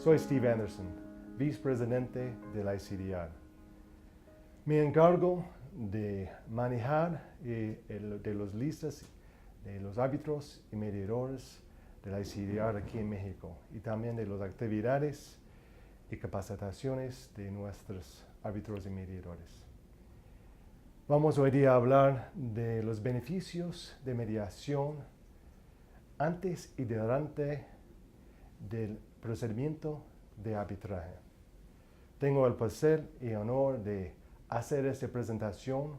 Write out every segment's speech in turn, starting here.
Soy Steve Anderson, vicepresidente de la ICDR. Me encargo de manejar de los listas de los árbitros y mediadores de la ICDR aquí en México y también de las actividades y capacitaciones de nuestros árbitros y mediadores. Vamos hoy día a hablar de los beneficios de mediación antes y durante del procedimiento de arbitraje. Tengo el placer y honor de hacer esta presentación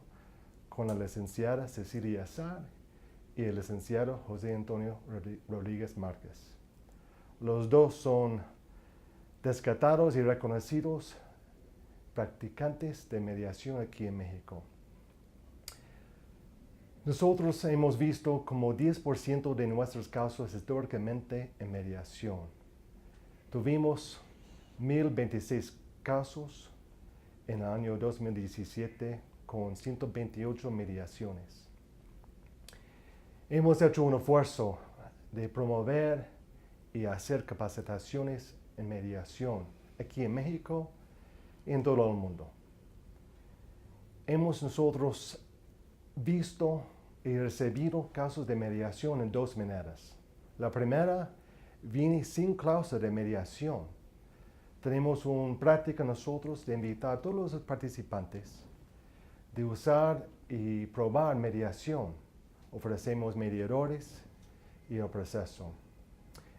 con la licenciada Cecilia Azar y el licenciado José Antonio Rodríguez Márquez. Los dos son destacados y reconocidos practicantes de mediación aquí en México. Nosotros hemos visto como 10% de nuestros casos históricamente en mediación. Tuvimos 1,026 casos en el año 2017 con 128 mediaciones. Hemos hecho un esfuerzo de promover y hacer capacitaciones en mediación aquí en México y en todo el mundo. Hemos nosotros visto y recibido casos de mediación en dos maneras. La primera viene sin cláusula de mediación. Tenemos una práctica nosotros de invitar a todos los participantes de usar y probar mediación. Ofrecemos mediadores y el proceso.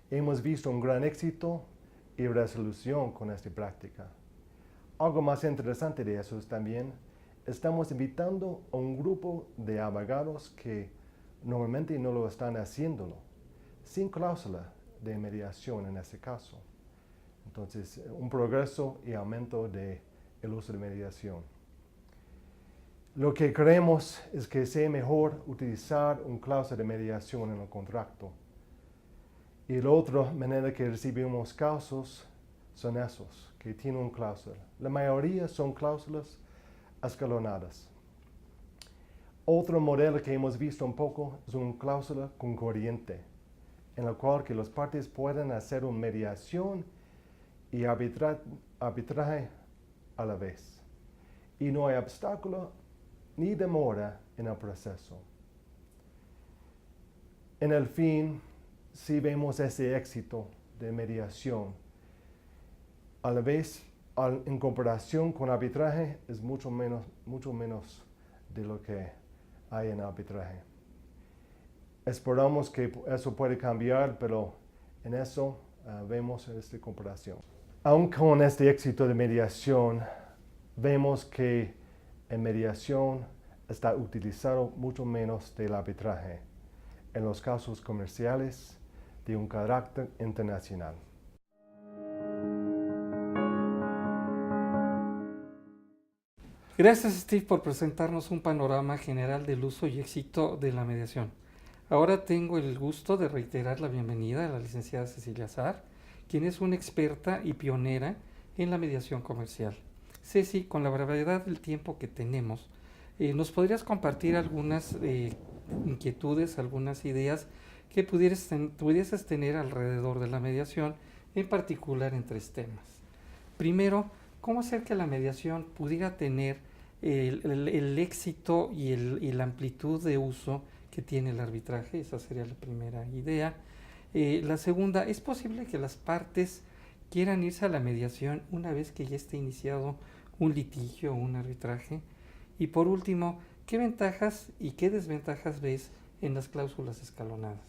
Hemos visto un gran éxito y resolución con esta práctica. Algo más interesante de eso es también estamos invitando a un grupo de abogados que normalmente no lo están haciéndolo, sin cláusula de mediación en este caso. Entonces, un progreso y aumento del uso de mediación. Lo que creemos es que sea mejor utilizar una cláusula de mediación en el contrato. Y la otra manera que recibimos casos son esos, que tienen una cláusula. La mayoría son cláusulas escalonadas. Otro modelo que hemos visto un poco es una cláusula concurrente, en la cual que las partes pueden hacer una mediación y arbitraje a la vez. Y no hay obstáculo ni demora en el proceso. En el fin, si vemos ese éxito de mediación, a la vez, en comparación con arbitraje, es mucho menos de lo que hay en arbitraje. Esperamos que eso puede cambiar, pero en eso vemos esta comparación. Aún con este éxito de mediación, vemos que en mediación está utilizado mucho menos del arbitraje en los casos comerciales de un carácter internacional. Gracias, Steve, por presentarnos un panorama general del uso y éxito de la mediación. Ahora tengo el gusto de reiterar la bienvenida a la licenciada Cecilia Azar, quien es una experta y pionera en la mediación comercial. Ceci, con la brevedad del tiempo que tenemos, ¿nos podrías compartir algunas inquietudes, algunas ideas que pudieses tener alrededor de la mediación, en particular en 3 temas? Primero, ¿cómo hacer que la mediación pudiera tener el éxito y la amplitud de uso que tiene el arbitraje? Esa sería la primera idea. La segunda, ¿es posible que las partes quieran irse a la mediación una vez que ya esté iniciado un litigio o un arbitraje? Y por último, ¿qué ventajas y qué desventajas ves en las cláusulas escalonadas?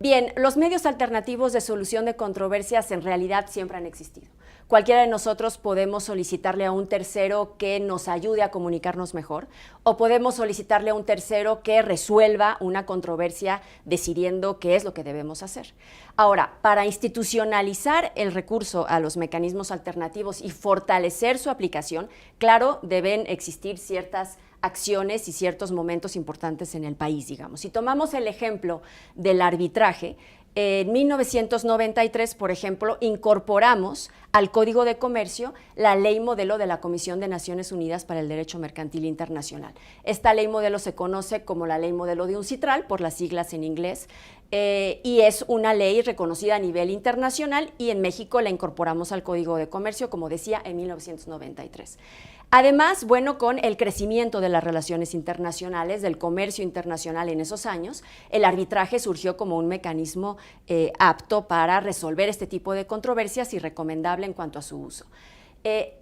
Bien, los medios alternativos de solución de controversias en realidad siempre han existido. Cualquiera de nosotros podemos solicitarle a un tercero que nos ayude a comunicarnos mejor, o podemos solicitarle a un tercero que resuelva una controversia decidiendo qué es lo que debemos hacer. Ahora, para institucionalizar el recurso a los mecanismos alternativos y fortalecer su aplicación, claro, deben existir ciertas acciones y ciertos momentos importantes en el país, digamos. Si tomamos el ejemplo del arbitraje, en 1993, por ejemplo, incorporamos al Código de Comercio la Ley Modelo de la Comisión de Naciones Unidas para el Derecho Mercantil Internacional. Esta ley modelo se conoce como la Ley Modelo de UNCITRAL, por las siglas en inglés, y es una ley reconocida a nivel internacional y en México la incorporamos al Código de Comercio, como decía, en 1993. Además, bueno, con el crecimiento de las relaciones internacionales, del comercio internacional en esos años, el arbitraje surgió como un mecanismo apto para resolver este tipo de controversias y recomendable en cuanto a su uso.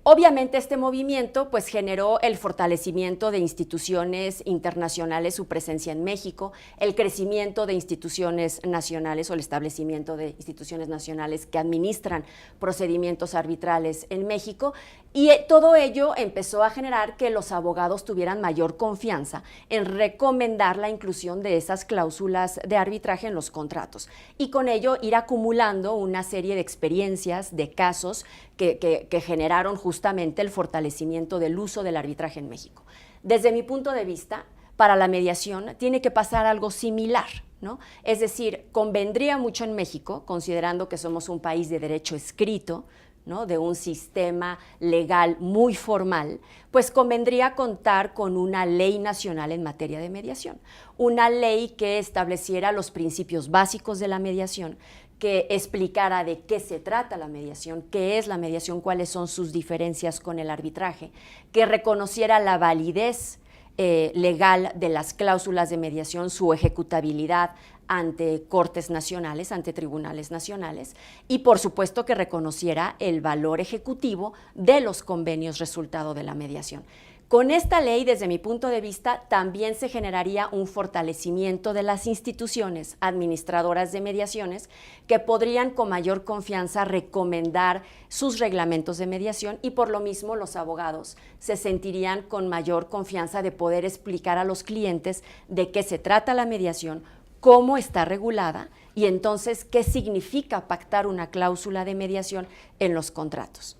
Obviamente este movimiento pues generó el fortalecimiento de instituciones internacionales, su presencia en México, el crecimiento de instituciones nacionales o el establecimiento de instituciones nacionales que administran procedimientos arbitrales en México, y todo ello empezó a generar que los abogados tuvieran mayor confianza en recomendar la inclusión de esas cláusulas de arbitraje en los contratos y con ello ir acumulando una serie de experiencias, de casos que generaron justamente el fortalecimiento del uso del arbitraje en México. Desde mi punto de vista, para la mediación tiene que pasar algo similar, ¿no? Es decir, convendría mucho en México, considerando que somos un país de derecho escrito, ¿no?, de un sistema legal muy formal, pues convendría contar con una ley nacional en materia de mediación, una ley que estableciera los principios básicos de la mediación, que explicara de qué se trata la mediación, qué es la mediación, cuáles son sus diferencias con el arbitraje, que reconociera la validez legal de las cláusulas de mediación, su ejecutabilidad ante cortes nacionales, ante tribunales nacionales, y por supuesto que reconociera el valor ejecutivo de los convenios resultado de la mediación. Con esta ley, desde mi punto de vista, también se generaría un fortalecimiento de las instituciones administradoras de mediaciones que podrían con mayor confianza recomendar sus reglamentos de mediación y por lo mismo los abogados se sentirían con mayor confianza de poder explicar a los clientes de qué se trata la mediación, cómo está regulada y entonces qué significa pactar una cláusula de mediación en los contratos.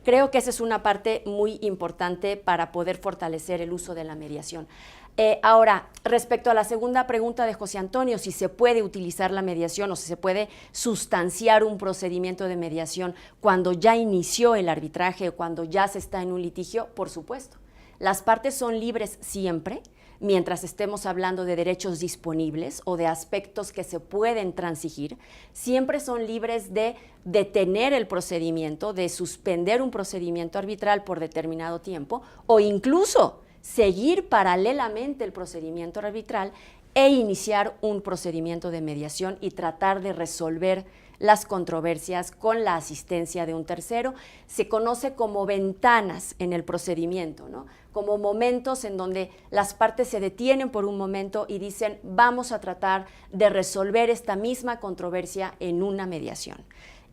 Creo que esa es una parte muy importante para poder fortalecer el uso de la mediación. Ahora, respecto a la segunda pregunta de José Antonio, si se puede utilizar la mediación o si se puede sustanciar un procedimiento de mediación cuando ya inició el arbitraje o cuando ya se está en un litigio, por supuesto. Las partes son libres siempre, mientras estemos hablando de derechos disponibles o de aspectos que se pueden transigir, siempre son libres de detener el procedimiento, de suspender un procedimiento arbitral por determinado tiempo o incluso seguir paralelamente el procedimiento arbitral e iniciar un procedimiento de mediación y tratar de resolver las controversias con la asistencia de un tercero. Se conoce como ventanas en el procedimiento, ¿no?, como momentos en donde las partes se detienen por un momento y dicen vamos a tratar de resolver esta misma controversia en una mediación.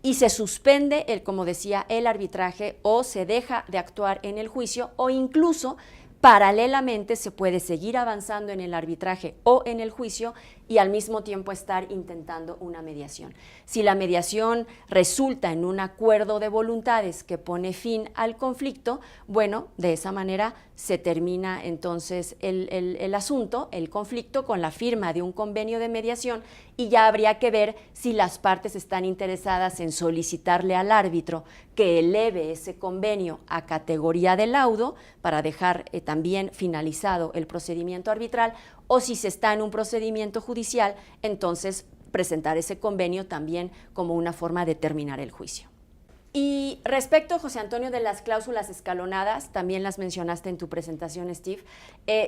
Y se suspende, como decía, el arbitraje o se deja de actuar en el juicio o incluso paralelamente se puede seguir avanzando en el arbitraje o en el juicio y al mismo tiempo estar intentando una mediación. Si la mediación resulta en un acuerdo de voluntades que pone fin al conflicto, bueno, de esa manera se termina entonces el asunto, el conflicto, con la firma de un convenio de mediación y ya habría que ver si las partes están interesadas en solicitarle al árbitro que eleve ese convenio a categoría de laudo para dejar también finalizado el procedimiento arbitral, o si se está en un procedimiento judicial, entonces presentar ese convenio también como una forma de terminar el juicio. Y respecto, José Antonio, de las cláusulas escalonadas, también las mencionaste en tu presentación, Steve,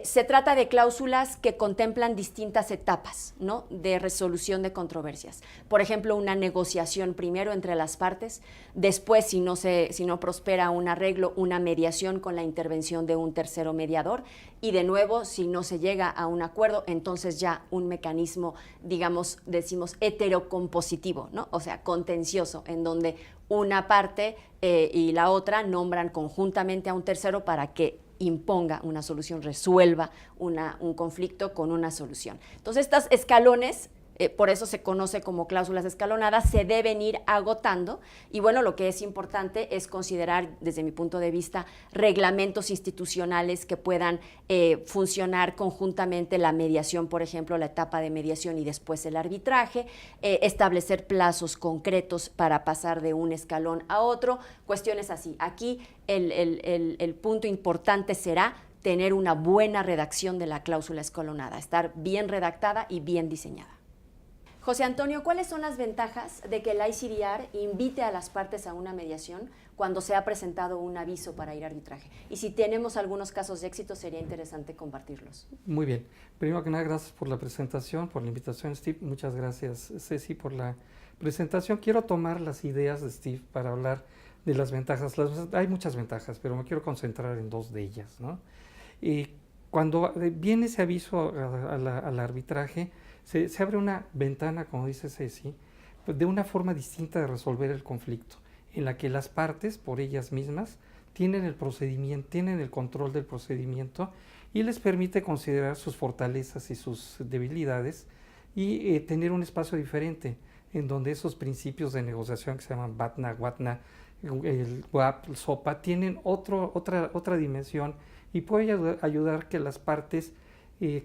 se trata de cláusulas que contemplan distintas etapas, ¿no?, de resolución de controversias. Por ejemplo, una negociación primero entre las partes, después, si no prospera un arreglo, una mediación con la intervención de un tercero mediador, y de nuevo, si no se llega a un acuerdo, entonces ya un mecanismo, decimos heterocompositivo, ¿no?, o sea, contencioso, en donde una parte y la otra nombran conjuntamente a un tercero para que imponga una solución, resuelva un conflicto con una solución. Entonces, estos escalones, por eso se conoce como cláusulas escalonadas, se deben ir agotando y bueno, lo que es importante es considerar, desde mi punto de vista, reglamentos institucionales que puedan funcionar conjuntamente, la mediación, por ejemplo, la etapa de mediación y después el arbitraje, establecer plazos concretos para pasar de un escalón a otro, cuestiones así. Aquí el punto importante será tener una buena redacción de la cláusula escalonada, estar bien redactada y bien diseñada. José Antonio, ¿cuáles son las ventajas de que el ICDR invite a las partes a una mediación cuando se ha presentado un aviso para ir a arbitraje? Y si tenemos algunos casos de éxito, sería interesante compartirlos. Muy bien. Primero que nada, gracias por la presentación, por la invitación, Steve. Muchas gracias, Ceci, por la presentación. Quiero tomar las ideas de Steve para hablar de las ventajas. Hay muchas ventajas, pero me quiero concentrar en dos de ellas, ¿no? Cuando viene ese aviso al arbitraje, se abre una ventana, como dice Ceci, de una forma distinta de resolver el conflicto, en la que las partes, por ellas mismas, tienen el procedimiento, tienen el control del procedimiento y les permite considerar sus fortalezas y sus debilidades y tener un espacio diferente, en donde esos principios de negociación que se llaman BATNA, WATNA, el WAP, el SOPA, tienen otra dimensión y puede ayudar que las partes,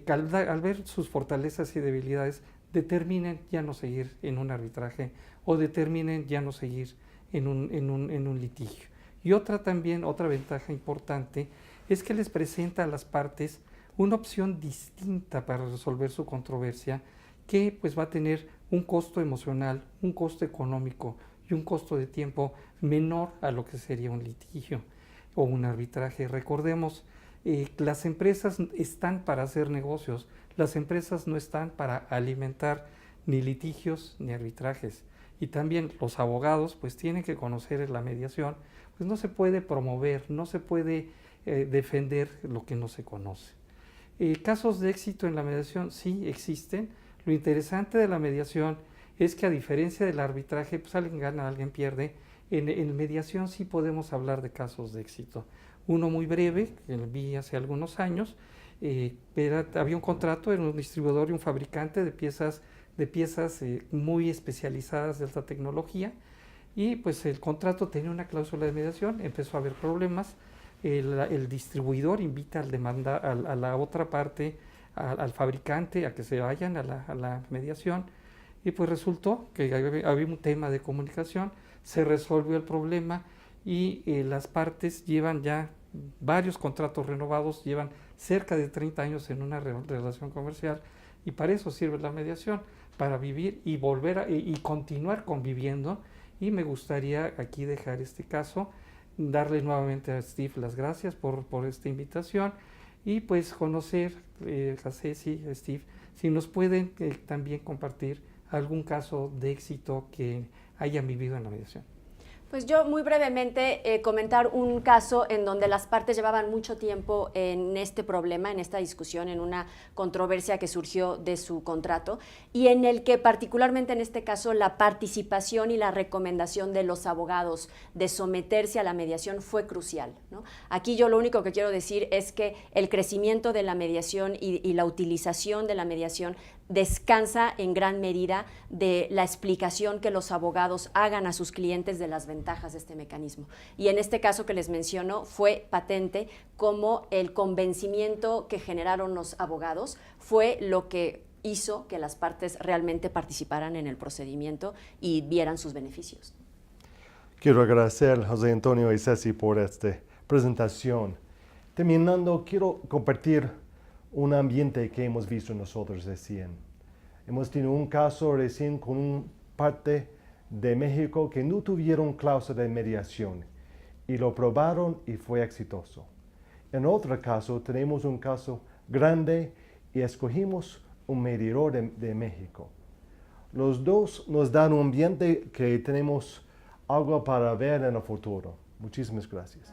al ver sus fortalezas y debilidades, determinen ya no seguir en un arbitraje o determinen ya no seguir en un litigio. Y otra ventaja importante es que les presenta a las partes una opción distinta para resolver su controversia, que pues va a tener un costo emocional, un costo económico y un costo de tiempo menor a lo que sería un litigio o un arbitraje. Recordemos, las empresas están para hacer negocios, las empresas no están para alimentar ni litigios ni arbitrajes. Y también los abogados pues tienen que conocer la mediación, pues no se puede promover, no se puede defender lo que no se conoce. Casos de éxito en la mediación sí existen. Lo interesante de la mediación es que, a diferencia del arbitraje, pues alguien gana, alguien pierde. En mediación sí podemos hablar de casos de éxito. Uno muy breve, que vi hace algunos años, había un contrato en un distribuidor y un fabricante de piezas muy especializadas de alta tecnología, y pues el contrato tenía una cláusula de mediación. Empezó a haber problemas. El distribuidor invita a la otra parte, al fabricante, a que se vayan a la mediación, y pues resultó que había un tema de comunicación, se resolvió el problema y las partes llevan ya varios contratos renovados, llevan cerca de 30 años en una relación comercial, y para eso sirve la mediación, para vivir y y continuar conviviendo. Y me gustaría aquí dejar este caso, darle nuevamente a Steve las gracias por esta invitación, y pues conocer a Ceci, a Steve, si nos pueden también compartir algún caso de éxito que hayan vivido en la mediación. Pues yo muy brevemente comentar un caso en donde las partes llevaban mucho tiempo en este problema, en esta discusión, en una controversia que surgió de su contrato, y en el que particularmente en este caso la participación y la recomendación de los abogados de someterse a la mediación fue crucial, ¿no? Aquí yo lo único que quiero decir es que el crecimiento de la mediación y la utilización de la mediación descansa en gran medida de la explicación que los abogados hagan a sus clientes de las ventajas de este mecanismo. Y en este caso que les menciono, fue patente cómo el convencimiento que generaron los abogados fue lo que hizo que las partes realmente participaran en el procedimiento y vieran sus beneficios. Quiero agradecer a José Antonio y Ceci por esta presentación. Terminando, quiero compartir un ambiente que hemos visto nosotros recién. Hemos tenido un caso recién con un parte de México que no tuvieron cláusula de mediación y lo probaron y fue exitoso. En otro caso, tenemos un caso grande y escogimos un mediador de México. Los dos nos dan un ambiente que tenemos algo para ver en el futuro. Muchísimas gracias.